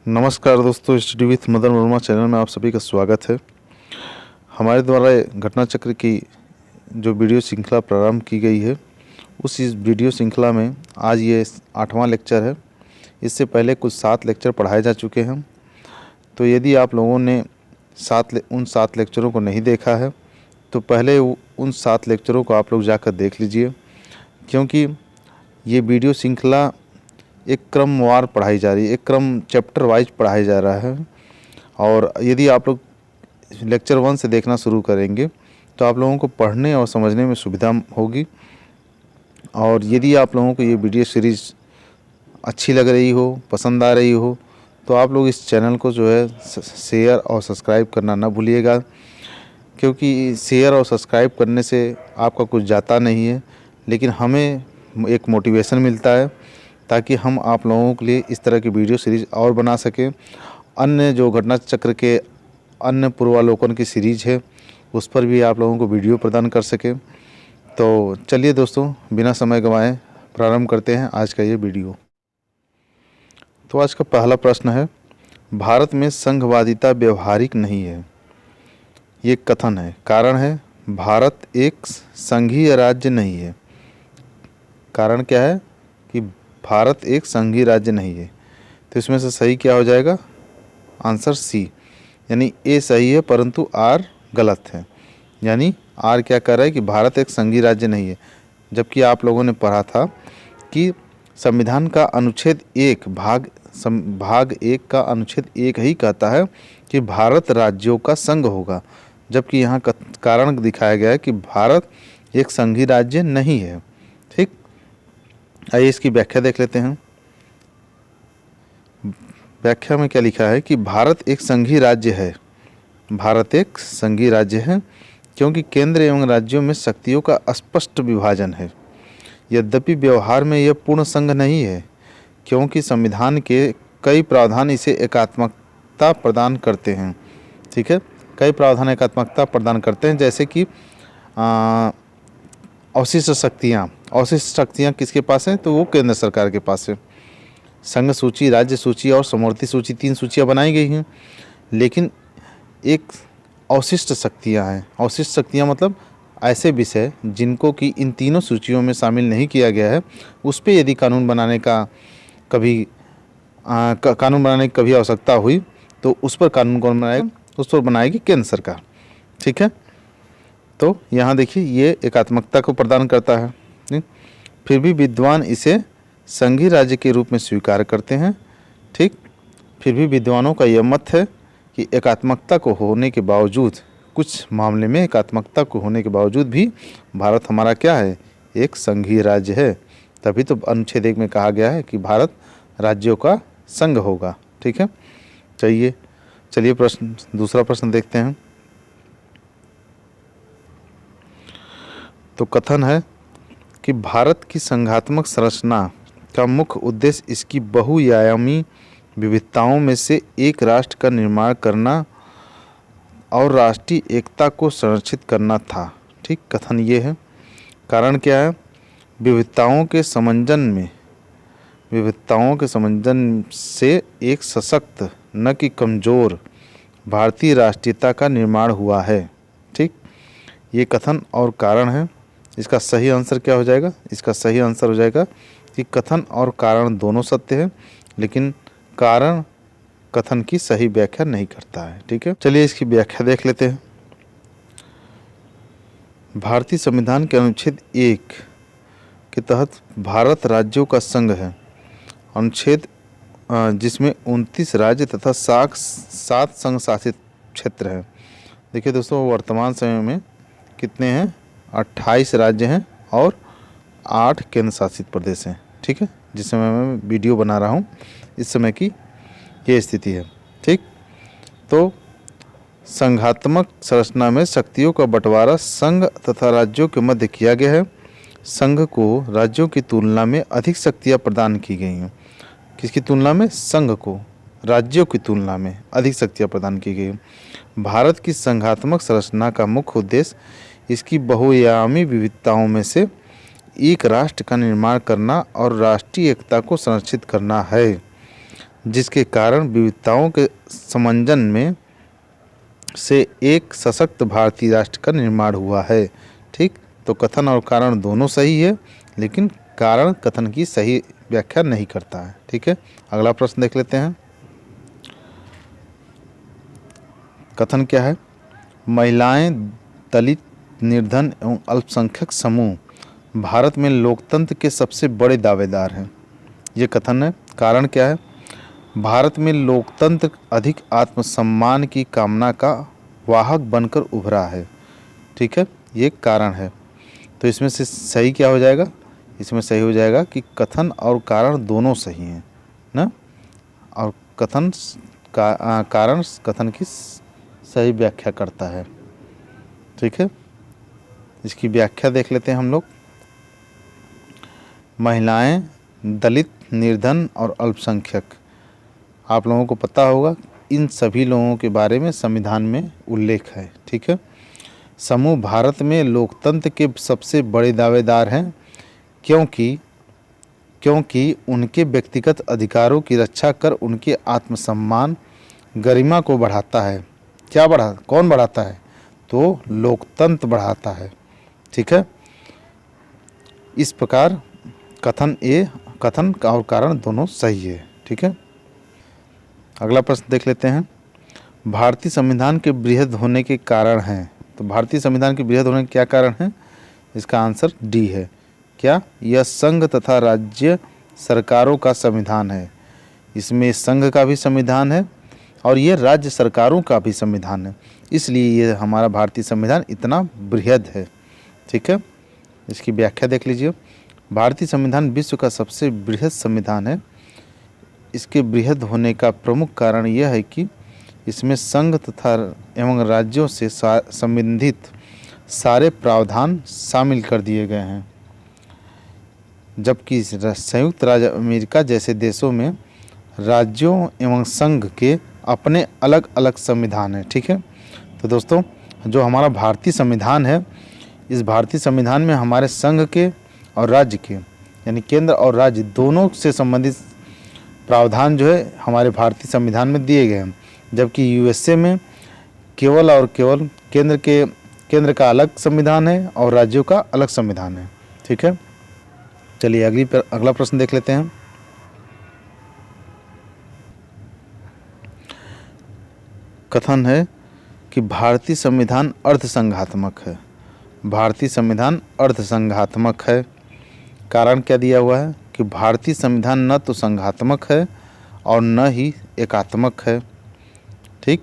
नमस्कार दोस्तों, study with Madan Verma channel में आप सभी का स्वागत है। हमारे द्वारा घटना चक्र की जो वीडियो श्रृंखला प्रारंभ की गई है, इस वीडियो श्रृंखला में आज ये 8वां लेक्चर है। इससे पहले कुछ 7 लेक्चर पढ़ाए जा चुके हैं। तो यदि आप लोगों ने उन 7 लेक्चरों को नहीं देखा है तो पहले उन 7 लेक्चरों को आप लोग जाकर देख लीजिए, क्योंकि ये वीडियो श्रृंखला एक क्रमवार पढ़ाई जा रही है, एक क्रम चैप्टर वाइज पढ़ाया जा रहा है। और यदि आप लोग लेक्चर 1 से देखना शुरू करेंगे तो आप लोगों को पढ़ने और समझने में सुविधा होगी। और यदि आप लोगों को ये वीडियो सीरीज़ अच्छी लग रही हो, पसंद आ रही हो, तो आप लोग इस चैनल को जो है शेयर और सब्सक्राइब करना ना भूलिएगा, क्योंकि शेयर और सब्सक्राइब करने से आपका कुछ जाता नहीं है, लेकिन हमें एक मोटिवेशन मिलता है ताकि हम आप लोगों के लिए इस तरह की वीडियो सीरीज़ और बना सकें। अन्य जो घटना चक्र के अन्य पूर्वावलोकन की सीरीज़ है, उस पर भी आप लोगों को वीडियो प्रदान कर सकें। तो चलिए दोस्तों, बिना समय गंवाए प्रारंभ करते हैं आज का ये वीडियो। तो आज का पहला प्रश्न है, भारत में संघवादिता व्यवहारिक नहीं है। ये कथन है। कारण है, भारत एक संघीय राज्य नहीं है। कारण क्या है कि भारत एक संघीय राज्य नहीं है। तो इसमें से सही क्या हो जाएगा? आंसर सी, यानी ए सही है परंतु आर गलत है। यानी आर क्या कर रहा है कि भारत एक संघीय राज्य नहीं है, जबकि आप लोगों ने पढ़ा था कि संविधान का अनुच्छेद 1 भाग 1 का अनुच्छेद 1 ही कहता है कि भारत राज्यों का संघ होगा, जबकि यहाँ कारण दिखाया गया है कि भारत एक संघीय राज्य नहीं है। ठीक, आइए इसकी व्याख्या देख लेते हैं। व्याख्या में क्या लिखा है कि भारत एक संघीय राज्य है। भारत एक संघीय राज्य है क्योंकि केंद्र एवं राज्यों में शक्तियों का स्पष्ट विभाजन है। यद्यपि व्यवहार में यह पूर्ण संघ नहीं है, क्योंकि संविधान के कई प्रावधान इसे एकात्मकता प्रदान करते हैं। ठीक है, कई प्रावधान एकात्मकता प्रदान करते हैं, जैसे कि अवशिष्ट शक्तियाँ किसके पास हैं? तो वो केंद्र सरकार के पास है। संघ सूची, राज्य सूची और समवर्ती सूची, 3 सूचियाँ बनाई गई हैं, लेकिन एक अवशिष्ट शक्तियाँ हैं। अवशिष्ट शक्तियाँ मतलब ऐसे विषय जिनको कि इन तीनों सूचियों में शामिल नहीं किया गया है, उस पर यदि कानून बनाने की कभी आवश्यकता हुई तो उस पर कानून कौन बनाएगा? उस पर बनाएगी केंद्र सरकार। ठीक है, तो यहाँ देखिए ये एकात्मकता को प्रदान करता है। फिर भी विद्वान इसे संघीय राज्य के रूप में स्वीकार करते हैं। ठीक, फिर भी विद्वानों का यह मत है कि एकात्मकता को होने के बावजूद, कुछ मामले में एकात्मकता को होने के बावजूद भी भारत हमारा क्या है? एक संघीय राज्य है। तभी तो अनुच्छेद 1 में कहा गया है कि भारत राज्यों का संघ होगा। ठीक है, चलिए दूसरा प्रश्न देखते हैं। तो कथन है कि भारत की संघात्मक संरचना का मुख्य उद्देश्य इसकी बहुआयामी विविधताओं में से एक राष्ट्र का निर्माण करना और राष्ट्रीय एकता को संरक्षित करना था। ठीक, कथन ये है। कारण क्या है? विविधताओं के समंजन से एक सशक्त न कि कमज़ोर भारतीय राष्ट्रीयता का निर्माण हुआ है। ठीक, ये कथन और कारण है। इसका सही आंसर क्या हो जाएगा? इसका सही आंसर हो जाएगा कि कथन और कारण दोनों सत्य है, लेकिन कारण कथन की सही व्याख्या नहीं करता है। ठीक है, चलिए इसकी व्याख्या देख लेते हैं। भारतीय संविधान के अनुच्छेद 1 के तहत भारत राज्यों का संघ है। अनुच्छेद जिसमें 29 राज्य तथा 7 संघ शासित क्षेत्र हैं। देखिए दोस्तों, वर्तमान समय में कितने हैं? 28 राज्य हैं और 8 केंद्र शासित प्रदेश हैं। ठीक है, जिस समय मैं वीडियो बना रहा हूँ इस समय की ये स्थिति है। ठीक, तो संघात्मक संरचना में शक्तियों का बंटवारा संघ तथा राज्यों के मध्य किया गया है। संघ को राज्यों की तुलना में अधिक शक्तियाँ प्रदान की गई हैं। किसकी तुलना में? संघ को राज्यों की तुलना में अधिक शक्तियाँ प्रदान की गई हैं। भारत की संघात्मक संरचना का मुख्य उद्देश्य इसकी बहुआयामी विविधताओं में से एक राष्ट्र का निर्माण करना और राष्ट्रीय एकता को संरक्षित करना है। जिसके कारण विविधताओं के समंजन में से एक सशक्त भारतीय राष्ट्र का निर्माण हुआ है। ठीक, तो कथन और कारण दोनों सही है, लेकिन कारण कथन की सही व्याख्या नहीं करता है। ठीक है, अगला प्रश्न देख लेते हैं। कथन क्या है? महिलाएं, दलित, निर्धन एवं अल्पसंख्यक समूह भारत में लोकतंत्र के सबसे बड़े दावेदार हैं। ये कथन है। कारण क्या है? भारत में लोकतंत्र अधिक आत्मसम्मान की कामना का वाहक बनकर उभरा है। ठीक है, ये कारण है। तो इसमें से सही क्या हो जाएगा? इसमें सही हो जाएगा कि कथन और कारण दोनों सही हैं ना, और कारण कथन की सही व्याख्या करता है। ठीक है, इसकी व्याख्या देख लेते हैं हम लोग। महिलाएं, दलित, निर्धन और अल्पसंख्यक, आप लोगों को पता होगा इन सभी लोगों के बारे में संविधान में उल्लेख है। ठीक है, समूह भारत में लोकतंत्र के सबसे बड़े दावेदार हैं क्योंकि उनके व्यक्तिगत अधिकारों की रक्षा कर उनके आत्मसम्मान, गरिमा को बढ़ाता है। कौन बढ़ाता है? तो लोकतंत्र बढ़ाता है। ठीक है, इस प्रकार कथन और कारण दोनों सही है। ठीक है, अगला प्रश्न देख लेते हैं। भारतीय संविधान के बृहद होने के कारण हैं। तो भारतीय संविधान के बृहद होने के क्या कारण हैं? इसका आंसर डी है। क्या? यह संघ तथा राज्य सरकारों का संविधान है। इसमें संघ का भी संविधान है और ये राज्य सरकारों का भी संविधान है, इसलिए ये हमारा भारतीय संविधान इतना बृहद है। ठीक है, इसकी व्याख्या देख लीजिए। भारतीय संविधान विश्व का सबसे बृहद संविधान है। इसके बृहद होने का प्रमुख कारण यह है कि इसमें संघ तथा एवं राज्यों से संबंधित सारे प्रावधान शामिल कर दिए गए हैं, जबकि संयुक्त राज्य अमेरिका जैसे देशों में राज्यों एवं संघ के अपने अलग अलग संविधान हैं। ठीक है, तो दोस्तों जो हमारा भारतीय संविधान है, इस भारतीय संविधान में हमारे संघ के और राज्य के यानी केंद्र और राज्य दोनों से संबंधित प्रावधान जो है हमारे भारतीय संविधान में दिए गए हैं, जबकि यूएसए में केवल और केवल केंद्र का अलग संविधान है और राज्यों का अलग संविधान है। ठीक है, चलिए अगला प्रश्न देख लेते हैं। कथन है कि भारतीय संविधान अर्धसंघात्मक है। भारतीय संविधान अर्धसंघात्मक है। कारण क्या दिया हुआ है कि भारतीय संविधान न तो संघात्मक है और न ही एकात्मक है। ठीक,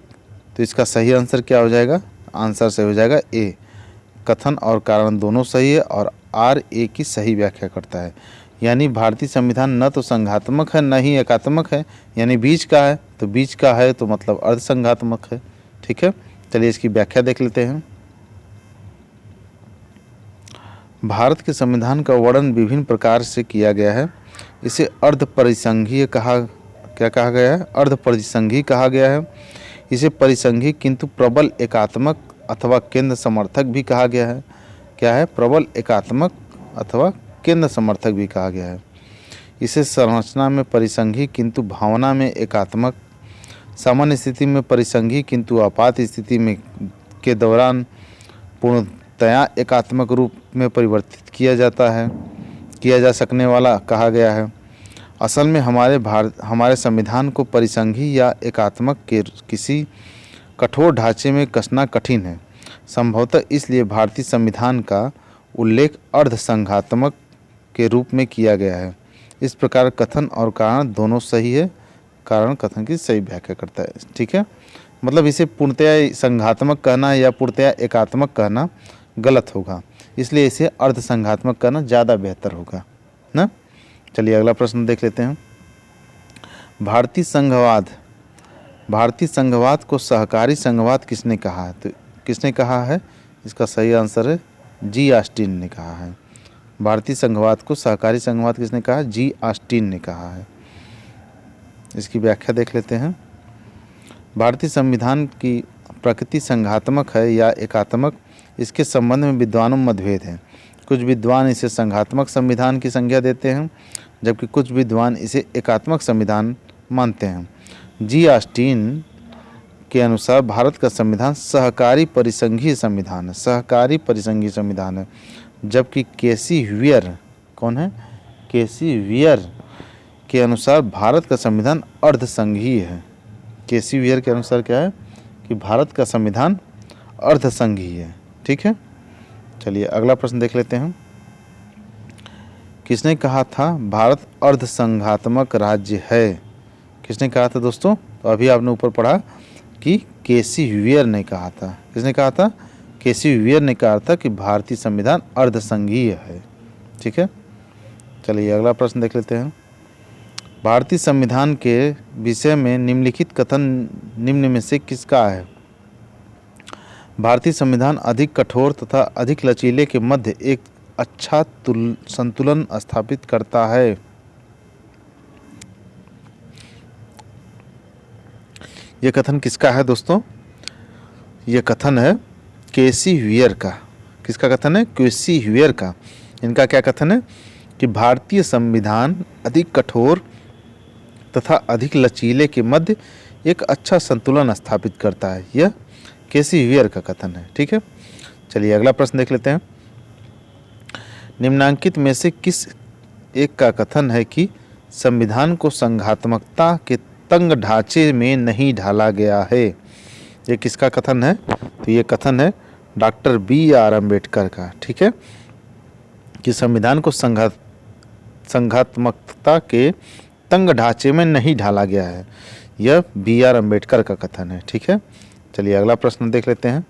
तो इसका सही आंसर क्या हो जाएगा? आंसर सही हो जाएगा ए। कथन और कारण दोनों सही है और आर ए की सही व्याख्या करता है। यानी भारतीय संविधान न तो संघात्मक है न ही एकात्मक है, यानी बीच का है। तो बीच का है तो मतलब अर्धसंघात्मक है। ठीक है, चलिए इसकी व्याख्या देख लेते हैं। भारत के संविधान का वर्णन विभिन्न प्रकार से किया गया है। इसे अर्धपरिसंघीय कहा गया है। अर्धपरिसंघी कहा गया है। इसे परिसंघी किंतु प्रबल एकात्मक अथवा केंद्र समर्थक भी कहा गया है। क्या है? प्रबल एकात्मक अथवा केंद्र समर्थक भी कहा गया है। इसे संरचना में परिसंघी किंतु भावना में एकात्मक, सामान्य स्थिति में परिसंघी किंतु आपात स्थिति में के दौरान पूर्णतया एकात्मक रूप में परिवर्तित किया जा सकने वाला कहा गया है। असल में हमारे संविधान को परिसंघी या एकात्मक के किसी कठोर ढांचे में कसना कठिन है। संभवतः इसलिए भारतीय संविधान का उल्लेख अर्धसंघात्मक के रूप में किया गया है। इस प्रकार कथन और कारण दोनों सही है। कारण कथन की सही व्याख्या करता है। ठीक है, मतलब इसे पूर्णतया संघात्मक कहना या पूर्णतया एकात्मक कहना गलत होगा, इसलिए इसे अर्धसंघात्मक कहना ज़्यादा बेहतर होगा ना। चलिए अगला प्रश्न देख लेते हैं। भारतीय संघवाद को सहकारी संघवाद किसने कहा है? तो किसने कहा है? इसका सही आंसर है जी ऑस्टिन ने कहा है। भारतीय संघवाद को सहकारी संघवाद किसने कहा? जी ऑस्टिन ने कहा है। इसकी व्याख्या देख लेते हैं। भारतीय संविधान की प्रकृति संघात्मक है या एकात्मक, इसके संबंध में विद्वानों में मतभेद है। कुछ विद्वान इसे संघात्मक संविधान की संज्ञा देते हैं, जबकि कुछ विद्वान इसे एकात्मक संविधान मानते हैं। जी ऑस्टिन के अनुसार भारत का संविधान सहकारी परिसंघीय संविधान है, सहकारी परिसंघीय संविधान है। जबकि केसी व्हीयर, कौन है? केसी व्हीयर के अनुसार भारत का संविधान अर्धसंघीय है। केसी व्हीयर के अनुसार क्या है कि भारत का संविधान अर्धसंघीय है। ठीक है, चलिए अगला प्रश्न देख लेते हैं। किसने कहा था भारत अर्धसंघात्मक राज्य है? किसने कहा था दोस्तों? तो अभी आपने ऊपर पढ़ा कि केसी व्हीयर ने कहा था। किसने कहा था? केसी व्हीयर ने कहा था कि भारतीय संविधान अर्धसंघीय है। ठीक है, चलिए अगला प्रश्न देख लेते हैं। भारतीय संविधान के विषय में निम्नलिखित कथन निम्न में से किसका है? भारतीय संविधान अधिक कठोर तथा अधिक लचीले के मध्य एक अच्छा संतुलन स्थापित करता है। यह कथन किसका है दोस्तों? यह कथन है केसी व्हीयर का। किसका कथन है? केसी व्हीयर का। इनका क्या कथन है कि भारतीय संविधान अधिक कठोर तथा अधिक लचीले के मध्य एक अच्छा संतुलन स्थापित करता है। यह केसी व्हीयर का कथन है। ठीक है, चलिए अगला प्रश्न देख लेते हैं। निम्नांकित में से किस एक का कथन है कि संविधान को संघात्मकता के तंग ढांचे में नहीं ढाला गया है? ये किसका कथन है? तो ये कथन है डॉक्टर BR अम्बेडकर का। ठीक है, कि संविधान को संघात्मकता के तंग ढांचे में नहीं ढाला गया है। यह BR अम्बेडकर का कथन है। ठीक है, चलिए अगला प्रश्न देख लेते हैं।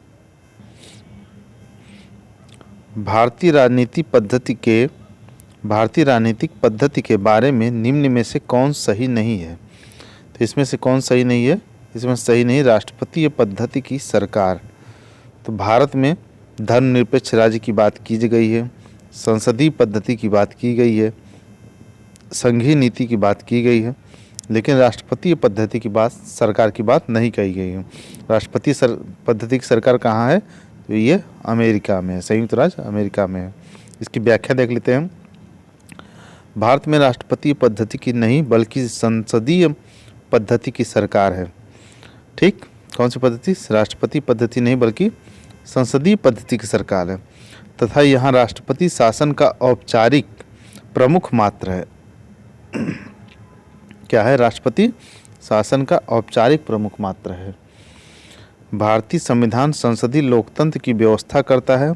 भारतीय राजनीतिक पद्धति के बारे में निम्न में से कौन सही नहीं है? तो इसमें से कौन सही नहीं है? इसमें सही नहीं राष्ट्रपतीय पद्धति की सरकार। तो भारत में धर्मनिरपेक्ष राज्य की बात की गई है, संसदीय पद्धति की बात की गई है, संघीय नीति की बात की गई है, लेकिन राष्ट्रपतीय पद्धति की बात, सरकार की बात नहीं कही गई है। राष्ट्रपति पद्धति की सरकार कहाँ है? तो ये अमेरिका में है, संयुक्त राज्य अमेरिका में है। इसकी व्याख्या देख लेते हैं। भारत में राष्ट्रपतीय पद्धति की नहीं बल्कि संसदीय पद्धति की सरकार है। ठीक, कौन सी पद्धति? राष्ट्रपति पद्धति नहीं बल्कि संसदीय पद्धति की सरकार है तथा यहाँ राष्ट्रपति शासन का औपचारिक प्रमुख मात्र है। क्या है? राष्ट्रपति शासन का औपचारिक प्रमुख मात्र है। भारतीय संविधान संसदीय लोकतंत्र की व्यवस्था करता है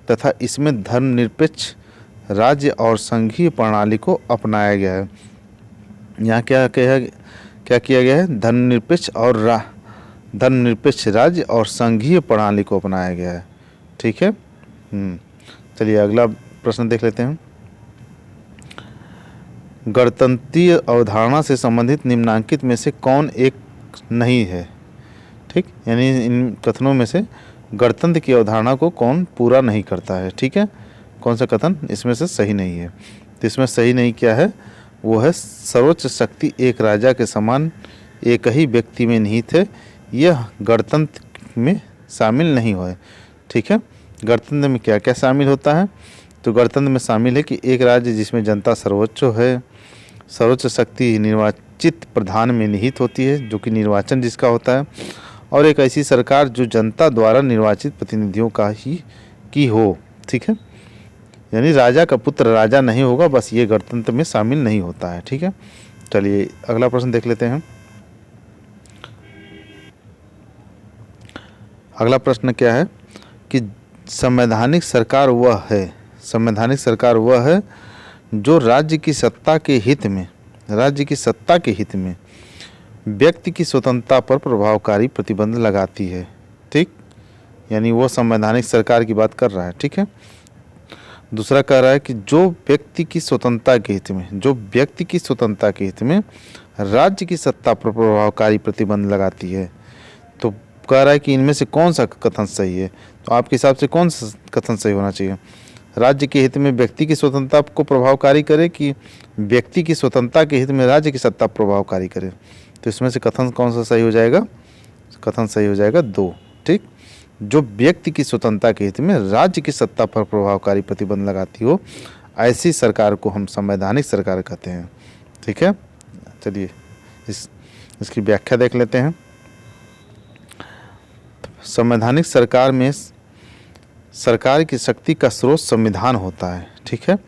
तथा इसमें धर्मनिरपेक्ष राज्य और संघीय प्रणाली को अपनाया गया है। यहाँ क्या किया गया है? धर्मनिरपेक्ष राज्य और संघीय प्रणाली को अपनाया गया है। ठीक है, चलिए अगला प्रश्न देख लेते हैं। गणतंत्रीय अवधारणा से संबंधित निम्नांकित में से कौन एक नहीं है? ठीक, यानी इन कथनों में से गणतंत्र की अवधारणा को कौन पूरा नहीं करता है? ठीक है, कौन सा कथन इसमें से सही नहीं है? तो इसमें सही नहीं क्या है? वो है सर्वोच्च शक्ति एक राजा के समान एक ही व्यक्ति में निहित है। यह गणतंत्र में शामिल नहीं हुआ है। ठीक है, गणतंत्र में क्या क्या शामिल होता है? तो गणतंत्र में शामिल है कि एक राज्य जिसमें जनता सर्वोच्च है, सर्वोच्च शक्ति निर्वाचित प्रधान में निहित होती है जो कि निर्वाचन जिसका होता है, और एक ऐसी सरकार जो जनता द्वारा निर्वाचित प्रतिनिधियों का ही की हो। ठीक है, यानी राजा का पुत्र राजा नहीं होगा, बस ये गणतंत्र में शामिल नहीं होता है। ठीक है, चलिए अगला प्रश्न देख लेते हैं। अगला प्रश्न क्या है कि संवैधानिक सरकार वह है जो राज्य की सत्ता के हित में व्यक्ति की स्वतंत्रता पर प्रभावकारी प्रतिबंध लगाती है। ठीक, यानी वो संवैधानिक सरकार की बात कर रहा है। ठीक है, दूसरा कह रहा है कि जो व्यक्ति की स्वतंत्रता के हित में राज्य की सत्ता पर प्रभावकारी प्रतिबंध लगाती है। तो कह रहा है कि इनमें से कौन सा कथन सही है? तो आपके हिसाब से कौन सा कथन सही होना चाहिए? राज्य के हित में व्यक्ति की स्वतंत्रता को प्रभावकारी करे कि व्यक्ति की स्वतंत्रता के हित में राज्य की सत्ता प्रभावकारी करे? तो इसमें से कथन कौन सा सही हो जाएगा? कथन सही हो जाएगा 2। ठीक, जो व्यक्ति की स्वतंत्रता के हित में राज्य की सत्ता पर प्रभावकारी प्रतिबंध लगाती हो, ऐसी सरकार को हम संवैधानिक सरकार कहते हैं। ठीक है, चलिए इसकी व्याख्या देख लेते हैं। संवैधानिक सरकार में सरकार की शक्ति का स्रोत संविधान होता है। ठीक है,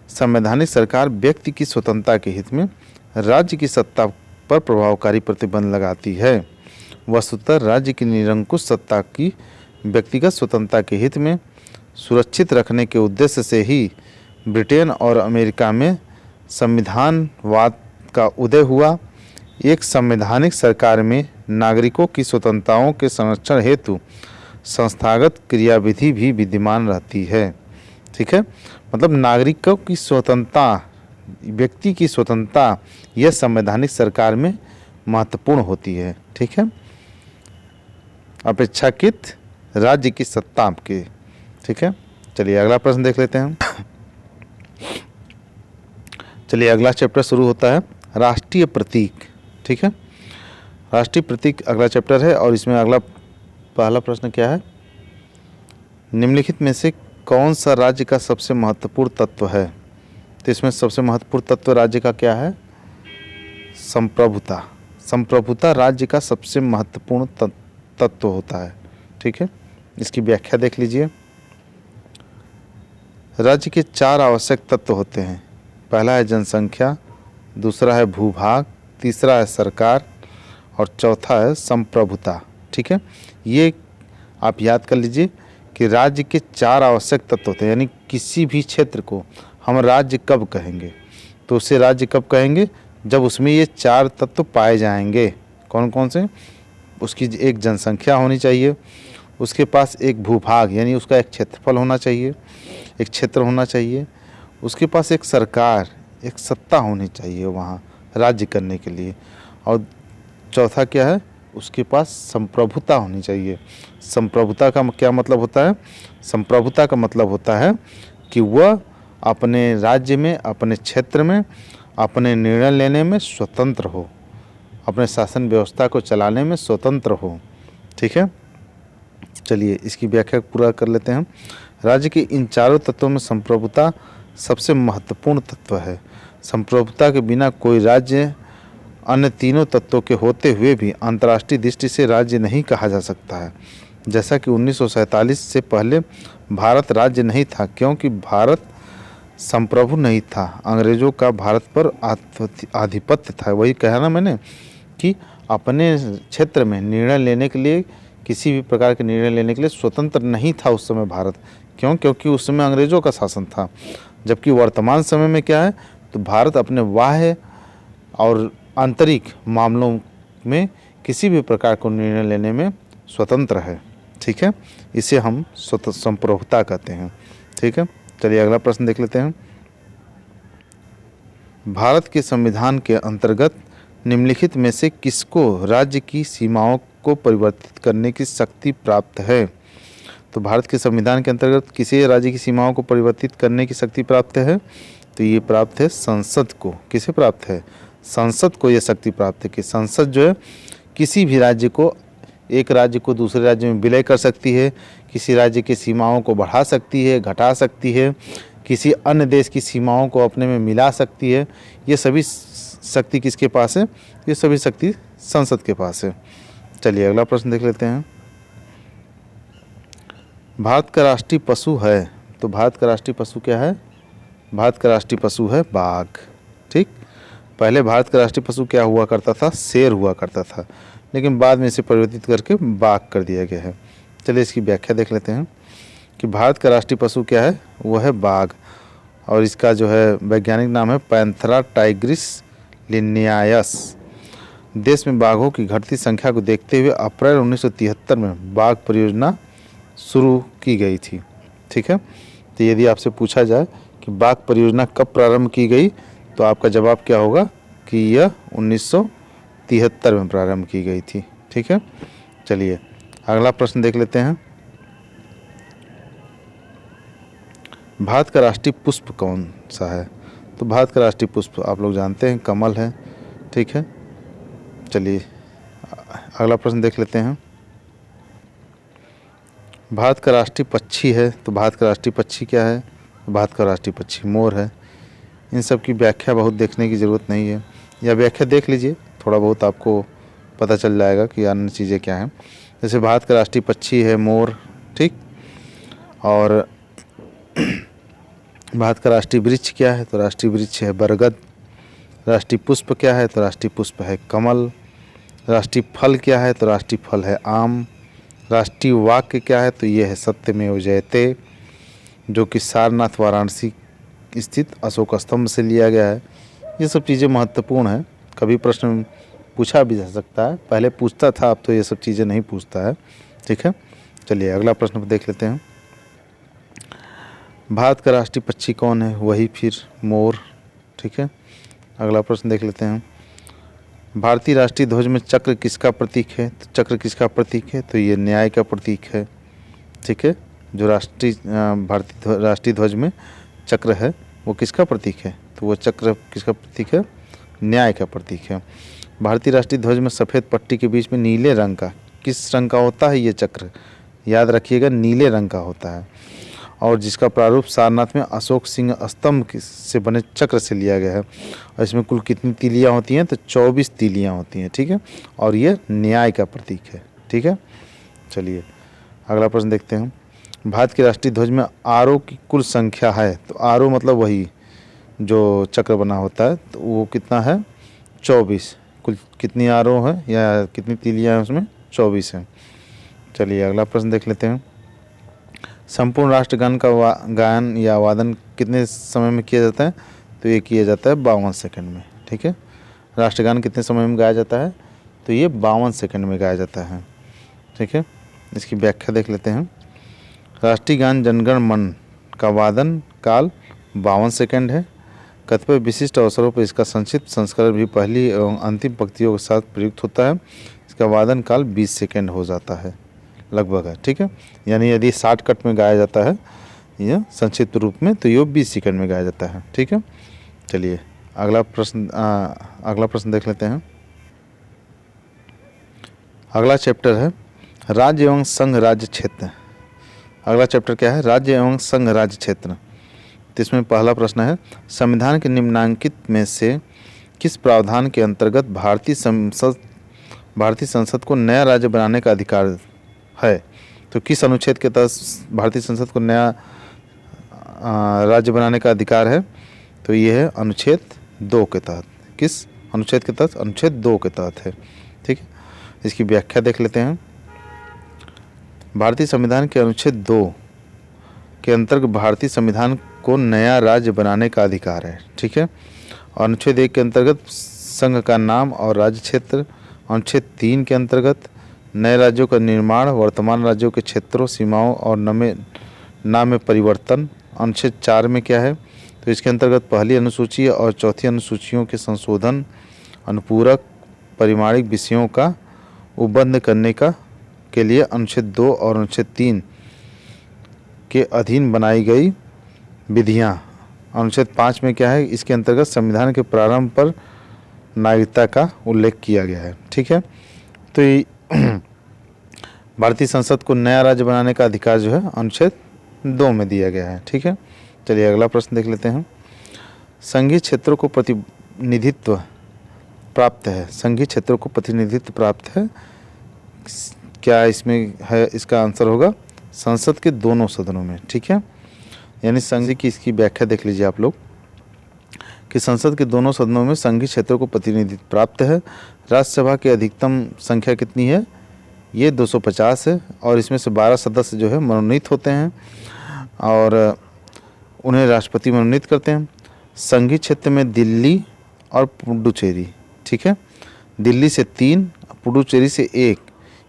संवैधानिक सरकार व्यक्ति की स्वतंत्रता के हित में राज्य की सत्ता पर प्रभावकारी प्रतिबंध लगाती है। वस्तुतः राज्य की निरंकुश सत्ता की व्यक्तिगत स्वतंत्रता के हित में सुरक्षित रखने के उद्देश्य से ही ब्रिटेन और अमेरिका में संविधानवाद का उदय हुआ। एक संवैधानिक सरकार में नागरिकों की स्वतंत्रताओं के संरक्षण हेतु संस्थागत क्रियाविधि भी विद्यमान रहती है। ठीक है, मतलब नागरिकों की स्वतंत्रता, व्यक्ति की स्वतंत्रता यह संवैधानिक सरकार में महत्वपूर्ण होती है। ठीक है, अपेक्षाकृत राज्य की सत्ता आपके। ठीक है, चलिए अगला प्रश्न देख लेते हैं। चलिए अगला चैप्टर शुरू होता है, राष्ट्रीय प्रतीक। ठीक है, राष्ट्रीय प्रतीक अगला चैप्टर है और इसमें अगला पहला प्रश्न क्या है, निम्नलिखित में से कौन सा राज्य का सबसे महत्वपूर्ण तत्व है। तो इसमें सबसे महत्वपूर्ण तत्व राज्य का क्या है, संप्रभुता। संप्रभुता राज्य का सबसे महत्वपूर्ण तत्व होता है। ठीक है, इसकी व्याख्या देख लीजिए। राज्य के 4 आवश्यक तत्व होते हैं। पहला है जनसंख्या, दूसरा है भूभाग, तीसरा है सरकार और चौथा है संप्रभुता। ठीक है, ये आप याद कर लीजिए कि राज्य के 4 आवश्यक तत्व होते हैं, यानी किसी भी क्षेत्र को हम राज्य कब कहेंगे, तो उसे राज्य कब कहेंगे, जब उसमें ये 4 तत्व पाए जाएंगे। कौन कौन से, उसकी एक जनसंख्या होनी चाहिए, उसके पास एक भूभाग यानी उसका एक क्षेत्रफल होना चाहिए, एक क्षेत्र होना चाहिए, उसके पास एक सरकार, एक सत्ता होनी चाहिए वहाँ राज्य करने के लिए, और चौथा क्या है, उसके पास संप्रभुता होनी चाहिए। संप्रभुता का क्या मतलब होता है, संप्रभुता का मतलब होता है कि वह अपने राज्य में, अपने क्षेत्र में अपने निर्णय लेने में स्वतंत्र हो, अपने शासन व्यवस्था को चलाने में स्वतंत्र हो। ठीक है, चलिए इसकी व्याख्या पूरा कर लेते हैं। राज्य के इन 4 तत्वों में संप्रभुता सबसे महत्वपूर्ण तत्व है। संप्रभुता के बिना कोई राज्य अन्य तीनों तत्वों के होते हुए भी अंतर्राष्ट्रीय दृष्टि से राज्य नहीं कहा जा सकता है। जैसा कि 1947 से पहले भारत राज्य नहीं था, क्योंकि भारत संप्रभु नहीं था, अंग्रेजों का भारत पर आधिपत्य था। वही कहा ना मैंने कि अपने क्षेत्र में निर्णय लेने के लिए, किसी भी प्रकार के निर्णय लेने के लिए स्वतंत्र नहीं था उस समय भारत। क्यों, क्योंकि उस समय अंग्रेजों का शासन था। जबकि वर्तमान समय में क्या है, तो भारत अपने बाह्य और आंतरिक मामलों में किसी भी प्रकार को निर्णय लेने में स्वतंत्र है। ठीक है, इसे हम संप्रभुता कहते हैं। ठीक है, चलिए अगला प्रश्न देख लेते हैं। भारत के संविधान के अंतर्गत निम्नलिखित में से किसको राज्य की सीमाओं को परिवर्तित करने की शक्ति प्राप्त है। तो भारत के संविधान के अंतर्गत किसी राज्य की सीमाओं को परिवर्तित करने की शक्ति प्राप्त है, तो ये प्राप्त है संसद को। किसे प्राप्त है, संसद को यह शक्ति प्राप्त है कि संसद जो है किसी भी राज्य को, एक राज्य को दूसरे राज्य में विलय कर सकती है, किसी राज्य की सीमाओं को बढ़ा सकती है, घटा सकती है, किसी अन्य देश की सीमाओं को अपने में मिला सकती है। ये सभी शक्ति किसके पास है, ये सभी शक्ति संसद के पास है। चलिए अगला प्रश्न देख लेते हैं। भारत का राष्ट्रीय पशु है, तो भारत का राष्ट्रीय पशु क्या है, भारत का राष्ट्रीय पशु है बाघ। ठीक, पहले भारत का राष्ट्रीय पशु क्या हुआ करता था, शेर हुआ करता था, लेकिन बाद में इसे परिवर्तित करके बाघ कर दिया गया है। चलिए इसकी व्याख्या देख लेते हैं कि भारत का राष्ट्रीय पशु क्या है, वो है बाघ, और इसका जो है वैज्ञानिक नाम है पैंथेरा टाइग्रिस लिनियायस। देश में बाघों की घटती संख्या को देखते हुए अप्रैल 1973 में बाघ परियोजना शुरू की गई थी। ठीक है, तो यदि आपसे पूछा जाए कि बाघ परियोजना कब प्रारंभ की गई, तो आपका जवाब क्या होगा कि यह 1973 में प्रारंभ की गई थी। ठीक है, चलिए अगला प्रश्न देख लेते हैं। भारत का राष्ट्रीय पुष्प कौन सा है, तो भारत का राष्ट्रीय पुष्प आप लोग जानते हैं कमल है। ठीक है, चलिए अगला प्रश्न देख लेते हैं। भारत का राष्ट्रीय पक्षी है, तो भारत का राष्ट्रीय पक्षी क्या है, भारत का राष्ट्रीय पक्षी मोर है। इन सब की व्याख्या बहुत देखने की ज़रूरत नहीं है, या व्याख्या देख लीजिए, थोड़ा बहुत आपको पता चल जाएगा कि अन्य चीज़ें क्या हैं। जैसे भारत का राष्ट्रीय पक्षी है मोर, ठीक। और भारत का राष्ट्रीय वृक्ष क्या है, तो राष्ट्रीय वृक्ष है बरगद। राष्ट्रीय पुष्प क्या है, तो राष्ट्रीय पुष्प है कमल। राष्ट्रीय फल क्या है, तो राष्ट्रीय फल है आम। राष्ट्रीय वाक्य क्या है, तो ये है सत्यमेव जयते, जो कि सारनाथ वाराणसी स्थित अशोक स्तंभ से लिया गया है। ये सब चीज़ें महत्वपूर्ण हैं, कभी प्रश्न पूछा भी जा सकता है, पहले पूछता था, अब तो ये सब चीज़ें नहीं पूछता है, ठीक है। चलिए अगला प्रश्न देख लेते हैं। भारत का राष्ट्रीय पक्षी कौन है, वही फिर मोर, ठीक है। अगला प्रश्न देख लेते हैं। भारतीय राष्ट्रीय ध्वज में चक्र किसका प्रतीक है, तो चक्र किसका प्रतीक है, तो ये न्याय का प्रतीक है, ठीक है। जो भारतीय राष्ट्रीय ध्वज में चक्र है वो किसका प्रतीक है, तो वो चक्र किसका प्रतीक है, न्याय का प्रतीक है। भारतीय राष्ट्रीय ध्वज में सफ़ेद पट्टी के बीच में नीले रंग का, किस रंग का होता है ये चक्र, याद रखिएगा नीले रंग का होता है। और जिसका प्रारूप सारनाथ में अशोक सिंह स्तंभ से बने चक्र से लिया गया है। और इसमें कुल कितनी तीलियाँ होती हैं, तो 24 तीलियाँ होती हैं, ठीक है। और ये न्याय का प्रतीक है, ठीक है। चलिए अगला प्रश्न देखते हैं। भारत के राष्ट्रीय ध्वज में आरों की कुल संख्या है, तो आरों मतलब वही जो चक्र बना होता है, तो वो कितना है, 24। कुल कितनी आरों है या कितनी तीलियाँ हैं उसमें, 24 हैं। चलिए अगला प्रश्न देख लेते हैं। संपूर्ण राष्ट्रगान का गायन या वादन कितने समय में किया जाता है, तो ये किया जाता है 52 सेकंड में, ठीक है। राष्ट्रगान कितने समय में गाया जाता है, तो ये 52 सेकंड में गाया जाता है, ठीक है। इसकी व्याख्या देख लेते हैं। राष्ट्रीय गान जनगण मन का वादन काल 52 सेकंड है। कतिपय विशिष्ट अवसरों पर इसका संक्षिप्त संस्करण भी पहली एवं अंतिम पंक्तियों के साथ प्रयुक्त होता है। इसका वादन काल 20 सेकंड हो जाता है लगभग है, ठीक है। यानी यदि शॉर्टकट में गाया जाता है यह संक्षिप्त रूप में, तो ये 20 सेकंड में गाया जाता है, ठीक है। चलिए अगला प्रश्न देख लेते हैं। अगला चैप्टर है राज्य एवं संघ राज्य क्षेत्र। अगला चैप्टर क्या है, राज्य एवं संघ राज्य क्षेत्र। तो इसमें पहला प्रश्न है, संविधान के निम्नांकित में से किस प्रावधान के अंतर्गत भारतीय संसद को नया राज्य बनाने का अधिकार है, तो किस अनुच्छेद के तहत भारतीय संसद को नया राज्य बनाने का अधिकार है, तो ये है अनुच्छेद 2 के तहत। किस अनुच्छेद के तहत, अनुच्छेद 2 के तहत है, ठीक है। इसकी व्याख्या देख लेते हैं। भारतीय संविधान के अनुच्छेद 2 के अंतर्गत भारतीय संविधान को नया राज्य बनाने का अधिकार है, ठीक है। और अनुच्छेद 1 के अंतर्गत संघ का नाम और राज्य क्षेत्र। अनुच्छेद 3 के अंतर्गत नए राज्यों का निर्माण, वर्तमान राज्यों के क्षेत्रों, सीमाओं और नाम में परिवर्तन। अनुच्छेद 4 में क्या है, तो इसके अंतर्गत पहली अनुसूची और चौथी अनुसूचियों के संशोधन, अनुपूरक परिमाणिक विषयों का उपबंध करने के लिए अनुच्छेद 2 और अनुच्छेद 3 के अधीन बनाई गई विधियाँ। अनुच्छेद 5 में क्या है, इसके अंतर्गत संविधान के प्रारंभ पर नागरिकता का उल्लेख किया गया है, ठीक है। तो भारतीय संसद को नया राज्य बनाने का अधिकार जो है अनुच्छेद 2 में दिया गया है, ठीक है। चलिए अगला प्रश्न देख लेते हैं। संघीय क्षेत्रों को प्रतिनिधित्व प्राप्त है, संघीय क्षेत्रों को प्रतिनिधित्व प्राप्त है, क्या इसमें है, इसका आंसर होगा संसद के दोनों सदनों में, ठीक है। यानी संघ की इसकी व्याख्या देख लीजिए आप लोग कि संसद के दोनों सदनों में संघीय क्षेत्रों को प्रतिनिधित्व प्राप्त है। राज्यसभा की अधिकतम संख्या कितनी है, ये 250 है। और इसमें से 12 सदस्य जो है मनोनीत होते हैं और उन्हें राष्ट्रपति मनोनीत करते हैं। संघीय क्षेत्र में दिल्ली और पुडुचेरी, ठीक है, दिल्ली से 3, पुडुचेरी से 1,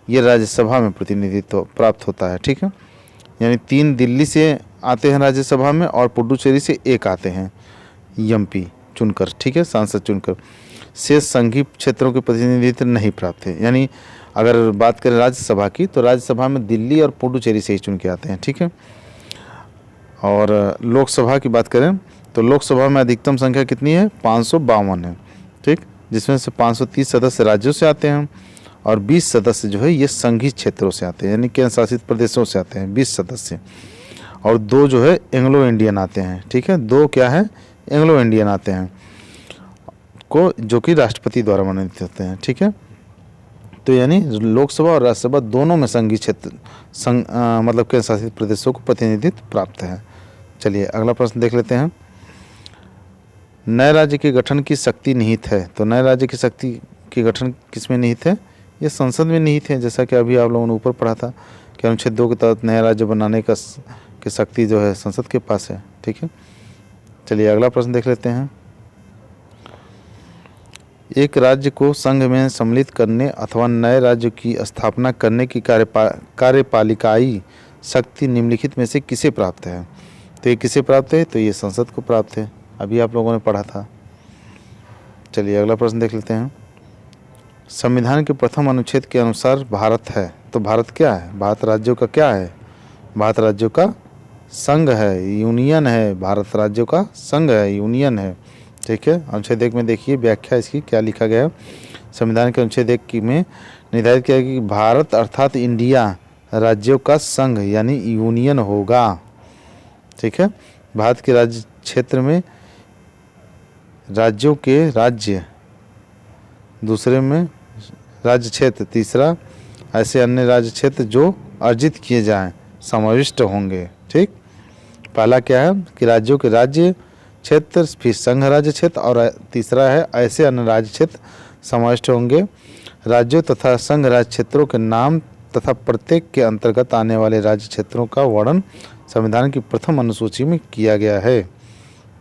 ये राज्यसभा में प्रतिनिधित्व प्राप्त होता है, ठीक है। यानी 3 दिल्ली से आते हैं राज्यसभा में और पुडुचेरी से 1 आते हैं एमपी चुनकर, ठीक है, सांसद चुनकर। शेष संघीय क्षेत्रों के प्रतिनिधित्व नहीं प्राप्त है। यानी अगर बात करें राज्यसभा की, तो राज्यसभा में दिल्ली और पुडुचेरी से ही चुन के आते हैं, ठीक है। और लोकसभा की बात करें तो लोकसभा में अधिकतम संख्या कितनी है, 552 है, ठीक, जिसमें से 530 सदस्य राज्यों से आते हैं और 20 सदस्य जो है ये संघीय क्षेत्रों से आते हैं, यानी केंद्र शासित प्रदेशों से आते हैं 20 सदस्य। और 2 जो है एंग्लो इंडियन आते हैं, ठीक है, 2 क्या है, एंग्लो इंडियन आते हैं। को, जो कि राष्ट्रपति द्वारा मनोनीत होते हैं। ठीक है, तो यानी लोकसभा और राज्यसभा दोनों में संघीय क्षेत्र मतलब केंद्र शासित प्रदेशों को प्रतिनिधित्व प्राप्त है। चलिए अगला प्रश्न देख लेते हैं। नए राज्य के गठन की शक्ति निहित है। तो नए राज्य की शक्ति के गठन किस में निहित है? ये संसद में निहित है, जैसा कि अभी आप लोगों ने ऊपर पढ़ा था कि अनुच्छेद 2 के तहत नया राज्य बनाने की शक्ति जो है संसद के पास है। ठीक है, चलिए अगला प्रश्न देख लेते हैं। एक राज्य को संघ में सम्मिलित करने अथवा नए राज्य की स्थापना करने की कार्यपालिकाई शक्ति निम्नलिखित में से किसे प्राप्त है? तो ये किसे प्राप्त है? तो ये संसद को प्राप्त है, अभी आप लोगों ने पढ़ा था। चलिए अगला प्रश्न देख लेते हैं। संविधान के प्रथम अनुच्छेद के अनुसार भारत है। तो भारत क्या है? भारत राज्यों का क्या है? भारत राज्यों का संघ है, यूनियन है। भारत राज्यों का संघ है, यूनियन है। ठीक है, अनुच्छेद 1 में देखिए व्याख्या इसकी क्या लिखा गया है। संविधान के अनुच्छेद 1 में निर्धारित किया गया कि भारत अर्थात इंडिया राज्यों का संघ यानी यूनियन होगा। ठीक है, भारत के राज्य क्षेत्र में राज्यों के राज्य, दूसरे में राज्य क्षेत्र, तीसरा ऐसे अन्य राज्य क्षेत्र जो अर्जित किए जाएं समाविष्ट होंगे। ठीक, पहला क्या है कि राज्यों के राज्य क्षेत्र, फिर संघ राज्य क्षेत्र, और तीसरा है ऐसे अन्य राज्य क्षेत्र समाविष्ट होंगे। राज्यों तथा संघ राज्य क्षेत्रों के नाम तथा प्रत्येक के अंतर्गत आने वाले राज्य क्षेत्रों का वर्णन संविधान की प्रथम अनुसूची में किया गया है।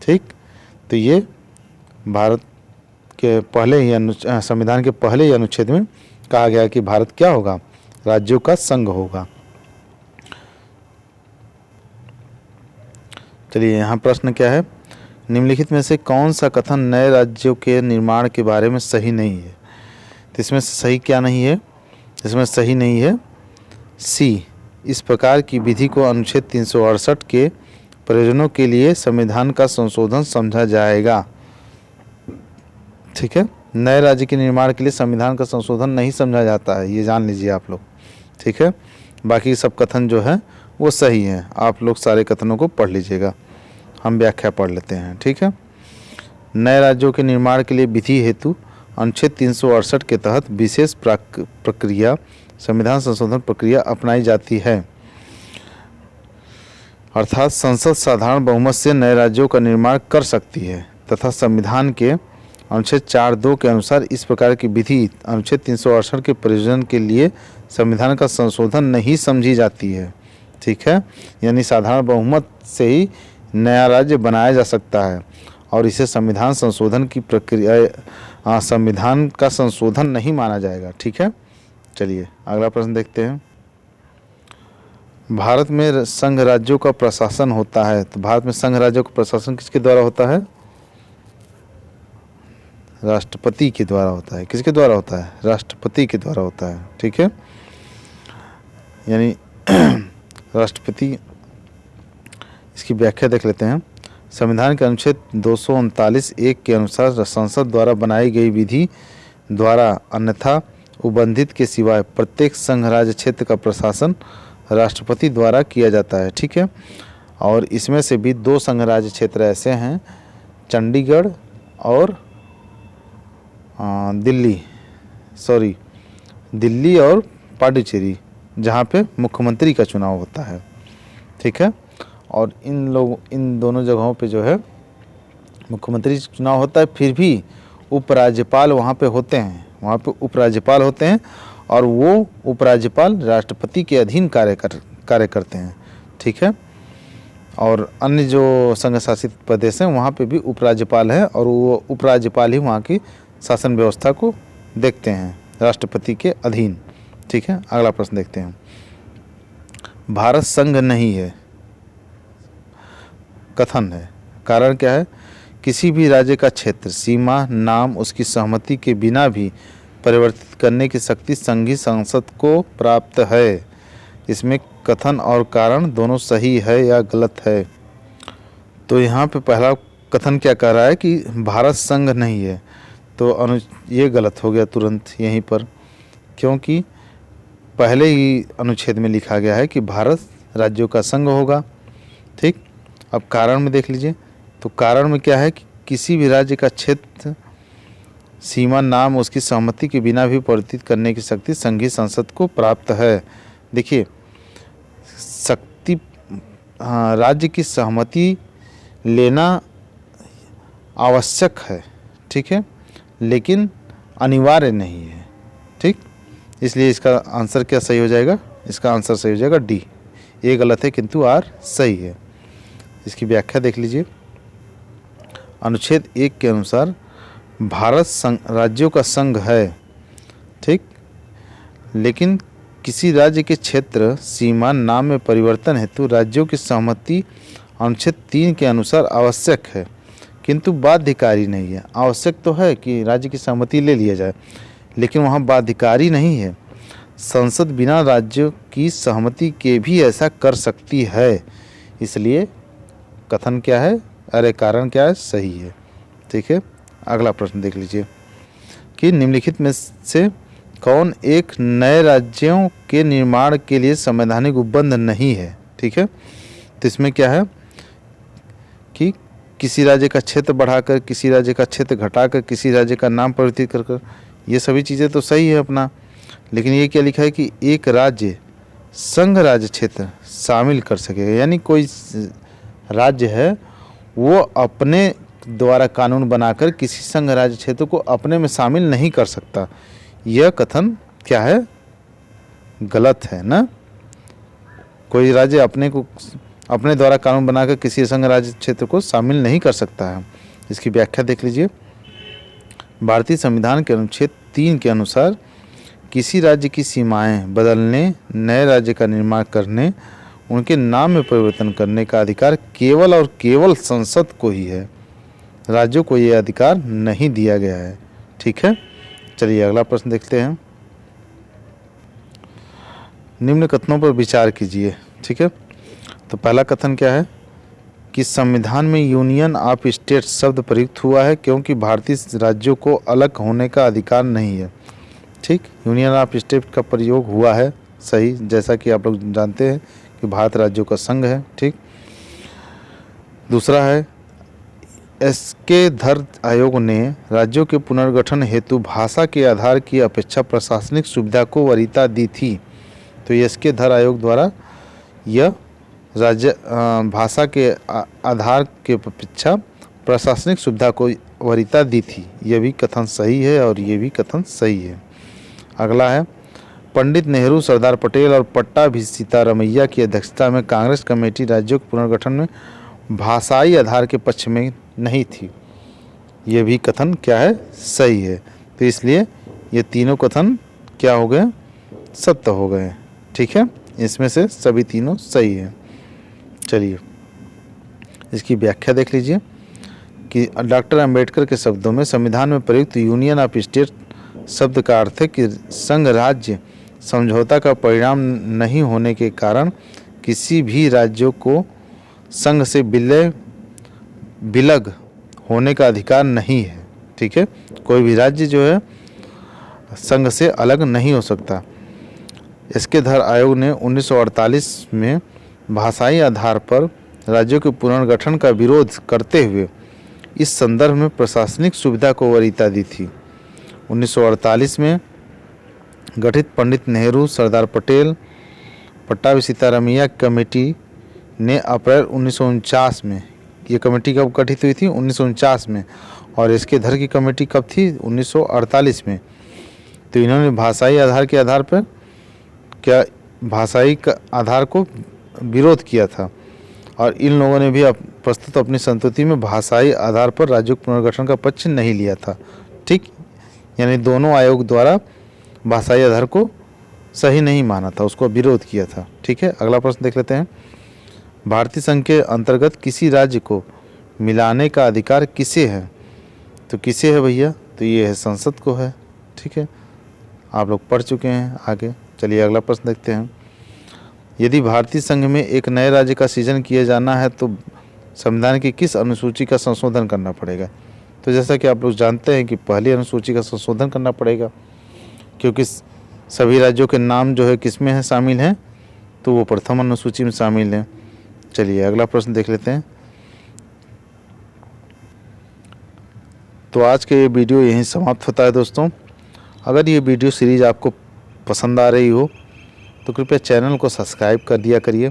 ठीक, तो ये भारत के पहले ही संविधान के पहले ही अनुच्छेद में कहा गया कि भारत क्या होगा? राज्यों का संघ होगा। चलिए यहाँ प्रश्न क्या है? निम्नलिखित में से कौन सा कथन नए राज्यों के निर्माण के बारे में सही नहीं है? तो इसमें सही क्या नहीं है? इसमें सही नहीं है सी, इस प्रकार की विधि को अनुच्छेद 368 के प्रयोजनों के लिए संविधान का संशोधन समझा जाएगा। ठीक है, नए राज्य के निर्माण के लिए संविधान का संशोधन नहीं समझा जाता है, ये जान लीजिए आप लोग। ठीक है, बाकी सब कथन जो है वो सही है। आप लोग सारे कथनों को पढ़ लीजिएगा, हम व्याख्या पढ़ लेते हैं। ठीक है, नए राज्यों के निर्माण के लिए विधि हेतु अनुच्छेद 368 के तहत विशेष प्रक्रिया संविधान संशोधन प्रक्रिया अपनाई जाती है, अर्थात संसद साधारण बहुमत से नए राज्यों का निर्माण कर सकती है तथा संविधान के अनुच्छेद 4(2) के अनुसार इस प्रकार की विधि अनुच्छेद 368 के प्रयोजन के लिए संविधान का संशोधन नहीं समझी जाती है। ठीक है, यानी साधारण बहुमत से ही नया राज्य बनाया जा सकता है और इसे संविधान संशोधन की प्रक्रिया संविधान का संशोधन नहीं माना जाएगा। ठीक है, चलिए अगला प्रश्न देखते हैं। भारत में संघ राज्यों का प्रशासन होता है। तो भारत में संघ राज्यों का प्रशासन किसके द्वारा होता है? राष्ट्रपति के द्वारा होता है। किसके द्वारा होता है? राष्ट्रपति के द्वारा होता है। ठीक है, यानी राष्ट्रपति, इसकी व्याख्या देख लेते हैं। संविधान के अनुच्छेद 239(1) के अनुसार संसद द्वारा बनाई गई विधि द्वारा अन्यथा उबंधित के सिवाय प्रत्येक संघ राज्य क्षेत्र का प्रशासन राष्ट्रपति द्वारा किया जाता है। ठीक है, और इसमें से भी 2 संघ राज्य क्षेत्र ऐसे हैं, चंडीगढ़ और दिल्ली और पांडिचेरी, जहाँ पे मुख्यमंत्री का चुनाव होता है। ठीक है, और इन दोनों जगहों पे जो है मुख्यमंत्री चुनाव होता है, फिर भी उपराज्यपाल वहाँ पे होते हैं, वहाँ पे उपराज्यपाल होते हैं और वो उपराज्यपाल राष्ट्रपति के अधीन कार्य करते हैं। ठीक है, और अन्य जो संघ शासित प्रदेश हैं वहाँ पे भी उपराज्यपाल है और वो उपराज्यपाल ही वहाँ की शासन व्यवस्था को देखते हैं राष्ट्रपति के अधीन। ठीक है, अगला प्रश्न देखते हैं। भारत संघ नहीं है कथन है, कारण क्या है? किसी भी राज्य का क्षेत्र, सीमा, नाम उसकी सहमति के बिना भी परिवर्तित करने की शक्ति संघीय संसद को प्राप्त है। इसमें कथन और कारण दोनों सही है या गलत है? तो यहाँ पे पहला कथन क्या कह रहा है कि भारत संघ नहीं है, तो ये गलत हो गया तुरंत यहीं पर, क्योंकि पहले ही अनुच्छेद में लिखा गया है कि भारत राज्यों का संघ होगा। ठीक, अब कारण में देख लीजिए, तो कारण में क्या है कि किसी भी राज्य का क्षेत्र सीमा नाम उसकी सहमति के बिना भी परिवर्तित करने की शक्ति संघीय संसद को प्राप्त है। देखिए, शक्ति, हाँ, राज्य की सहमति लेना आवश्यक है, ठीक है, लेकिन अनिवार्य नहीं है, ठीक। इसलिए इसका आंसर क्या सही हो जाएगा? इसका आंसर सही हो जाएगा डी। ए गलत है किंतु आर सही है। इसकी व्याख्या देख लीजिए। अनुच्छेद 1 के अनुसार भारत राज्यों का संघ है, ठीक, लेकिन किसी राज्य के क्षेत्र सीमा नाम में परिवर्तन हेतु राज्यों की सहमति अनुच्छेद 3 के अनुसार आवश्यक है किंतु बाध्यकारी नहीं है। आवश्यक तो है कि राज्य की सहमति ले लिया जाए, लेकिन वहाँ बाध्यकारी नहीं है। संसद बिना राज्यों की सहमति के भी ऐसा कर सकती है। इसलिए कथन क्या है, अरे कारण क्या है, सही है, ठीक है। अगला प्रश्न देख लीजिए कि निम्नलिखित में से कौन एक नए राज्यों के निर्माण के लिए संवैधानिक उपबंध नहीं है, ठीक है। तो इसमें क्या है कि किसी राज्य का क्षेत्र बढ़ाकर, किसी राज्य का क्षेत्र घटाकर, किसी राज्य का नाम परिवर्तित कर, ये सभी चीज़ें तो सही है अपना, लेकिन ये क्या लिखा है कि एक राज्य संघ राज्य क्षेत्र शामिल कर सकेगा, यानी कोई राज्य है वो अपने द्वारा कानून बनाकर किसी संघ राज्य क्षेत्र को अपने में शामिल नहीं कर सकता। यह कथन क्या है, गलत है ना। कोई राज्य अपने द्वारा कानून बनाकर किसी संघ राज्य क्षेत्र को शामिल नहीं कर सकता है। इसकी व्याख्या देख लीजिए। भारतीय संविधान के अनुच्छेद 3 के अनुसार किसी राज्य की सीमाएं बदलने, नए राज्य का निर्माण करने, उनके नाम में परिवर्तन करने का अधिकार केवल और केवल संसद को ही है। राज्यों को यह अधिकार नहीं दिया गया है, ठीक है। चलिए अगला प्रश्न देखते हैं। निम्न कथनों पर विचार कीजिए, ठीक है। तो पहला कथन क्या है कि संविधान में यूनियन ऑफ स्टेट शब्द प्रयुक्त हुआ है क्योंकि भारतीय राज्यों को अलग होने का अधिकार नहीं है, ठीक। यूनियन ऑफ स्टेट का प्रयोग हुआ है, सही, जैसा कि आप लोग जानते हैं कि भारत राज्यों का संघ है, ठीक। दूसरा है, एसके धर आयोग ने राज्यों के पुनर्गठन हेतु भाषा के आधार की अपेक्षा प्रशासनिक सुविधा को वरीयता दी थी। तो एसके धर आयोग द्वारा यह राज्य भाषा के आधार के अपेक्षा प्रशासनिक सुविधा को वरीयता दी थी। यह भी कथन सही है और ये भी कथन सही है। अगला है, पंडित नेहरू, सरदार पटेल और पट्टाभी सीतारमैया की अध्यक्षता में कांग्रेस कमेटी राज्यों के पुनर्गठन में भाषाई आधार के पक्ष में नहीं थी। ये भी कथन क्या है, सही है। तो इसलिए ये तीनों कथन क्या हो गए, सत्य हो गए, ठीक है। इसमें से सभी तीनों सही है। चलिए इसकी व्याख्या देख लीजिए कि डॉक्टर अंबेडकर के शब्दों में संविधान में प्रयुक्त यूनियन ऑफ स्टेट शब्द का अर्थ है कि संघ राज्य समझौता का परिणाम नहीं होने के कारण किसी भी राज्यों को संघ से विलग होने का अधिकार नहीं है, ठीक है। कोई भी राज्य जो है संघ से अलग नहीं हो सकता। इसके धर आयोग ने 1948 में भाषाई आधार पर राज्यों के पुनर्गठन का विरोध करते हुए इस संदर्भ में प्रशासनिक सुविधा को वरीयता दी थी। 1948 में गठित पंडित नेहरू, सरदार पटेल, पट्टाभी सीतारमैया कमेटी ने अप्रैल 1949 में, ये कमेटी कब गठित हुई थी, 1949 में, और इसके धर की कमेटी कब थी, 1948 में। तो इन्होंने भाषाई आधार के आधार पर क्या भाषाई का आधार को विरोध किया था और इन लोगों ने भी प्रस्तुत अपनी संस्तुति में भाषाई आधार पर राज्यों के पुनर्गठन का पक्ष नहीं लिया था, ठीक। यानी दोनों आयोग द्वारा भाषाई आधार को सही नहीं माना था, उसको विरोध किया था, ठीक है। अगला प्रश्न देख लेते हैं। भारतीय संघ के अंतर्गत किसी राज्य को मिलाने का अधिकार किसे है? तो किसे है भैया? तो ये है संसद को है, ठीक है। आप लोग पढ़ चुके हैं आगे। चलिए अगला प्रश्न देखते हैं। यदि भारतीय संघ में एक नए राज्य का सृजन किया जाना है तो संविधान की किस अनुसूची का संशोधन करना पड़ेगा? तो जैसा कि आप लोग जानते हैं कि पहली अनुसूची का संशोधन करना पड़ेगा क्योंकि सभी राज्यों के नाम जो है किसमें है शामिल हैं, तो वो प्रथम अनुसूची में शामिल हैं। चलिए अगला प्रश्न देख लेते हैं। तो आज के ये वीडियो यहीं समाप्त होता है दोस्तों। अगर ये वीडियो सीरीज़ आपको पसंद आ रही हो तो कृपया चैनल को सब्सक्राइब कर दिया करिए,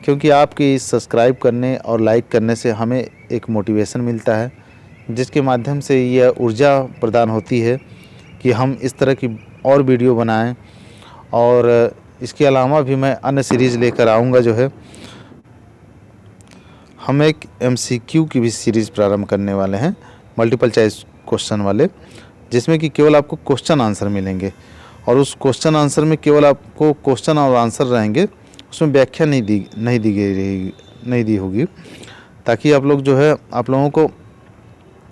क्योंकि आपके इस सब्सक्राइब करने और लाइक करने से हमें एक मोटिवेशन मिलता है, जिसके माध्यम से यह ऊर्जा प्रदान होती है कि हम इस तरह की और वीडियो बनाएं। और इसके अलावा भी मैं अन्य सीरीज़ लेकर आऊँगा। जो है हम एक MCQ की भी सीरीज़ प्रारंभ करने वाले हैं, मल्टीपल चॉइस क्वेश्चन वाले, जिसमें कि केवल आपको क्वेश्चन आंसर मिलेंगे और उस क्वेश्चन आंसर में केवल आपको क्वेश्चन और आंसर रहेंगे, उसमें व्याख्या नहीं दी होगी, ताकि आप लोग जो है आप लोगों को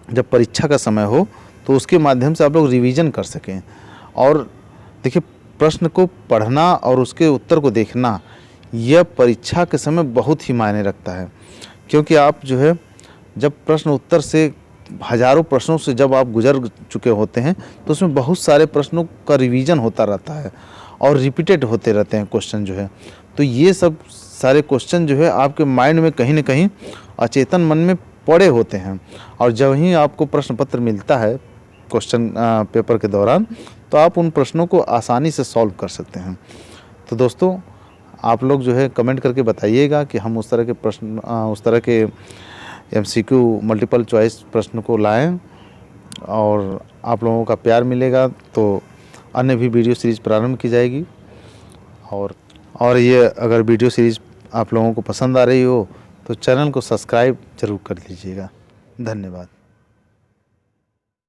जब परीक्षा का समय हो तो उसके माध्यम से आप लोग रिवीजन कर सकें। और देखिए, प्रश्न को पढ़ना और उसके उत्तर को देखना यह परीक्षा के समय बहुत ही मायने रखता है, क्योंकि आप जो है जब प्रश्न उत्तर से हज़ारों प्रश्नों से जब आप गुजर चुके होते हैं तो उसमें बहुत सारे प्रश्नों का रिवीजन होता रहता है और रिपीटेड होते रहते हैं क्वेश्चन जो है। तो ये सब सारे क्वेश्चन जो है आपके माइंड में कहीं ना कहीं अचेतन मन में पड़े होते हैं, और जब ही आपको प्रश्न पत्र मिलता है क्वेश्चन पेपर के दौरान तो आप उन प्रश्नों को आसानी से सॉल्व कर सकते हैं। तो दोस्तों, आप लोग जो है कमेंट करके बताइएगा कि हम उस तरह के प्रश्न उस तरह के MCQ मल्टीपल चॉइस प्रश्न को लाएं, और आप लोगों का प्यार मिलेगा तो अन्य भी वीडियो सीरीज़ प्रारंभ की जाएगी। और ये अगर वीडियो सीरीज़ आप लोगों को पसंद आ रही हो तो चैनल को सब्सक्राइब ज़रूर कर लीजिएगा। धन्यवाद।